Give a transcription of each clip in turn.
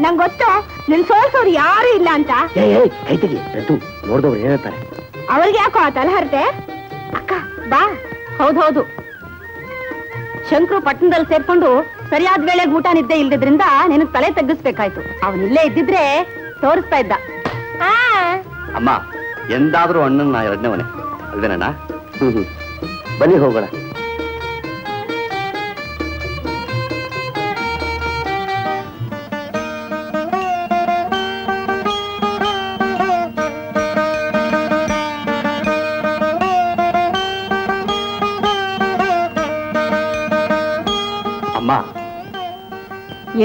ನಂಗೆ ಗೊತ್ತು ನಿನ್ ಸೋಲ್ಸೋರು ಯಾರು ಇಲ್ಲ ಅಂತ. ಕೈತಿಗೆ ನೋಡಿದವ್ರು ಹೇಳ್ತಾರೆ. ಅವ್ರಿಗೆ ಯಾಕೋ ಆ ತಲಹರತೆ? ಅಕ್ಕ ಬಾ. ಹೌದೌದು, ಶಂಕರು ಪಟ್ಟಣದಲ್ಲಿ ಸೇರ್ಕೊಂಡು ಸರಿಯಾದ ವೇಳೆಗೆ ಊಟ ನಿದ್ದೆ ಇಲ್ದಿದ್ರಿಂದ ನಿನಗ್ ತಲೆ ತಗ್ಗಿಸ್ಬೇಕಾಯ್ತು. ಅವನಿಲ್ಲೇ ಇದ್ದಿದ್ರೆ ತೋರಿಸ್ತಾ ಇದ್ದ. ಅಮ್ಮ ಎಂದಾದ್ರೂ ಅಣ್ಣನ ಎರಡನೇವನೇ ಅಲ್ವೇನಣ್ಣ? ಬನ್ನಿ ಹೋಗೋಣ. ಅಮ್ಮ,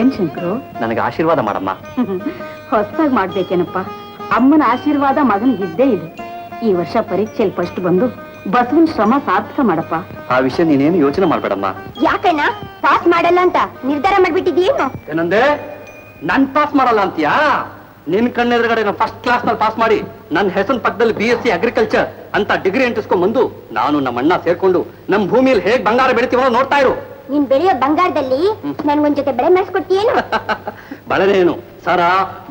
ಏನ್ ಶಂಕರು? ನನಗೆ ಆಶೀರ್ವಾದ ಮಾಡಮ್ಮ. ಹೊಸದಾಗಿ ಮಾಡ್ಬೇಕೇನಪ್ಪ. ಅಮ್ಮನ ಆಶೀರ್ವಾದ ಮಗನಿಗಿದ್ದೇ ಇದೆ. ಈ ವರ್ಷ ಪರೀಕ್ಷೆಯಲ್ಲಿ ಫಸ್ಟ್ ಬಂದು ಬಸವನ್ ಶ್ರಮ ಸಾರ್ಥಕ ಮಾಡಪ್ಪ. ಆ ವಿಷಯ ನೀನೇನು ಯೋಚನೆ ಮಾಡ್ಬೇಡಮ್ಮ. ಯಾಕಣ್ಣ ಪಾಸ್ ಮಾಡಲ್ಲ ಅಂತ ನಿರ್ಧಾರ ಮಾಡ್ಬಿಟ್ಟಿದ್ಯೇನು? ಏನಂದೆ? ನನ್ ಪಾಸ್ ಮಾಡಲ್ಲ ಅಂತೀಯಾ? ನಿನ್ ಕಣ್ಣೆದುರುಗಡೆ ಫಸ್ಟ್ ಕ್ಲಾಸ್ ನಲ್ಲಿ ಪಾಸ್ ಮಾಡಿ ನನ್ನ ಹೆಸರು ಪಕ್ಕದಲ್ಲಿ BSc ಅಗ್ರಿಕಲ್ಚರ್ ಅಂತ ಡಿಗ್ರಿ ಅಂಟಿಸ್ಕೊಂಡ್ ಬಂದು ನಾನು ನಮ್ಮ ಅಣ್ಣ ಸೇರ್ಕೊಂಡು ನಮ್ ಭೂಮಿಯಲ್ಲಿ ಹೇಗ್ ಬಂಗಾರ ಬೆಳಿತೀವೋ ನೋಡ್ತಾ ಇರು. ನೀನ್ ಬೆಳೆಯೋ ಬಂಗಾರದಲ್ಲಿ ನನ್ಗೊಂದ್ ಜೊತೆ ಬೆಳೆ ಮಾಡಿಸ್ಕೊಡ್ತೀಯೇನು? ಬಳೆನೇನು, ಸರ,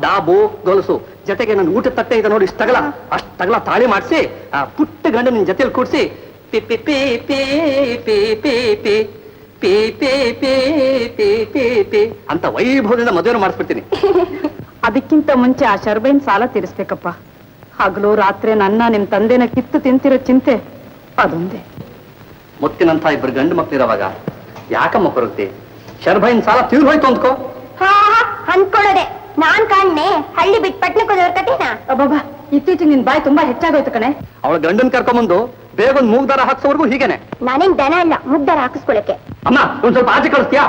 ಡಾಬು, ಗೊಲಸು, ಜೊತೆಗೆ ನನ್ನ ಊಟ ತಟ್ಟೆ ಇದೆ ನೋಡಿ, ಇಷ್ಟಗಲ ಅಷ್ಟಗಲ ತಾಳಿ ಮಾಡಿಸಿ ಆ ಪುಟ್ಟ ಗಂಡ ನಿನ್ ಜೊತೆಲಿ ಕೂಡಿಸಿ P P P P P P P P P P P P P ಅಂತ ವೈಭವದಿಂದ ಮದುವೆ ಮಾಡಿಸ್ಬಿಡ್ತೀನಿ. ಅದಕ್ಕಿಂತ ಮುಂಚೆ ಆ ಶರ್ಬೈನ್ ಸಾಲ ತೀರಿಸ್ಬೇಕಪ್ಪ. ಹಗಲು ರಾತ್ರಿ ನನ್ನ ನಿಮ್ ತಂದೆನ ಕಿತ್ತು ತಿಂತಿರೋ ಚಿಂತೆ ಅದೊಂದೇ. ಮುತ್ತಿನಂತ ಇಬ್ಬರು ಗಂಡು ಮಕ್ಳಿರೋವಾಗ ಯಾಕಮ್ಮ ಕೊರಗ್ತಿ? ಶರ್ಬೈನ್ ಸಾಲ ತೀರ್ ಹೋಯ್ತು ಅಂದ್ಕೋ. ಅನ್ಕೊಳ್ಳೋದೆ ನಾನ್ ಕಾಣ್ನೆ ಹಳ್ಳಿ ಬಿಟ್ಟು ಪಟ್ನಕ್ಕೆ ಕತೆನಾ? ಅಬ್ಬಬ್ಬಾ, ಇತ್ತೀಚೆಗೆ ನಿನ್ ಬಾಯಿ ತುಂಬಾ ಹೆಚ್ಚಾಗೋಯ್ತು ಕಣೆ. ಅವಳ ಗಂಡನ್ ಕರ್ಕೊಂಬಂದು ಬೇಗ ಒಂದ್ ಮೂಗ್ದಾರ ಹಾಕ್ಸೋವರೆಗೂ ಹೀಗೇನೆ. ನಾನೇನ್ ದನ ಇಲ್ಲ ಮುಗ್ದಾರ ಹಾಕಿಸ್ಕೊಳಕ್ಕೆ. ಅಮ್ಮ, ಒಂದ್ ಸ್ವಲ್ಪ ಆಚೆ ಕಳಿಸ್ತೀಯಾ?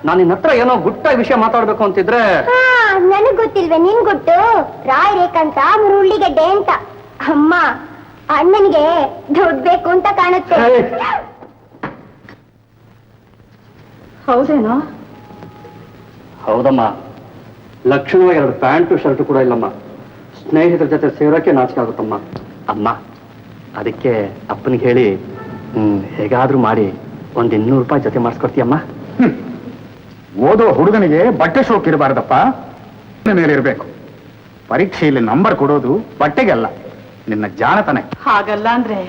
ನಾನು ನಿನ್ನ ಹತ್ರ ಏನೋ ಗುಟ್ಟ ವಿಷಯ ಮಾತಾಡ್ಬೇಕು ಅಂತಿದ್ರೆ. ನನಗ್ ಗೊತ್ತಿಲ್ವೇ ನಿನ್ ಗೊತ್ತು? ರಾಯ್ ರೇಖಂತ ಮುರುಳ್ಳಿಗೆಡ್ಡೆ ಅಂತ. ಅಮ್ಮ, ಅಣ್ಣನಿಗೆ ದುಡ್ಡು ಬೇಕು ಅಂತ ಕಾಣುತ್ತೆ. ಹೌದೇನೋ? ಹೌದಮ್ಮ, ಲಕ್ಷಣವಾಗಿ 2 ಪ್ಯಾಂಟು ಶರ್ಟ್ ಕೂಡ ಇಲ್ಲಮ್ಮ. ಸ್ನೇಹಿತರ ಜೊತೆ ಸೇರೋಕೆ ನಾಚಿಕೆ ಆಗುತ್ತಮ್ಮ. ಅಮ್ಮ, ಅದಕ್ಕೆ ಅಪ್ಪನಿಗೆ ಹೇಳಿ ಹೇಗಾದ್ರೂ ಮಾಡಿ ಒಂದ್ 200 ರೂಪಾಯಿ ಜೊತೆ ಮಾಡಿಸ್ಕೊಡ್ತೀಯಮ್ಮ? ಓದೋ ಹುಡುಗನಿಗೆ ಬಟ್ಟೆ ಶೋಕ್ ಇರಬಾರ್ದಪ್ಪ, ಮೇಲೆ ಇರಬೇಕು. ಪರೀಕ್ಷೆಯಲ್ಲಿ ನಂಬರ್ ಕೊಡೋದು ಬಟ್ಟೆಗೆಲ್ಲ, ನಿನ್ನ ಜಾಣತನೆ. ಹಾಗಲ್ಲ ಅಂದ್ರೆ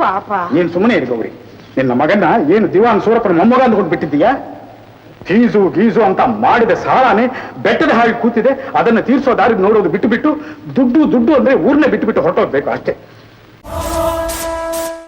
ಪಾಪ. ನೀನ್ ಸುಮ್ಮನೆ ಇರ್ಗೌರಿ. ನಿನ್ನ ಮಗನ ಏನು ದಿವಾನ್ ಸೂರಪ್ಪನ ಮೊಮ್ಮಗ ಅಂದ್ಕೊಂಡು ಬಿಟ್ಟಿದ್ದೀಯಾ? ಫೀಸು ಗೀಸು ಅಂತ ಮಾಡಿದ ಸಾಲನೇ ಬೆಟ್ಟದ ಹಾಗೆ ಕೂತಿದೆ. ಅದನ್ನ ತೀರ್ಸೋ ದಾರಿಗೆ ನೋಡೋದು ಬಿಟ್ಟು ದುಡ್ಡು ದುಡ್ಡು ಅಂದ್ರೆ ಊರ್ನೇ ಬಿಟ್ಟು ಹೊರಟೋಗ್ಬೇಕು ಅಷ್ಟೇ.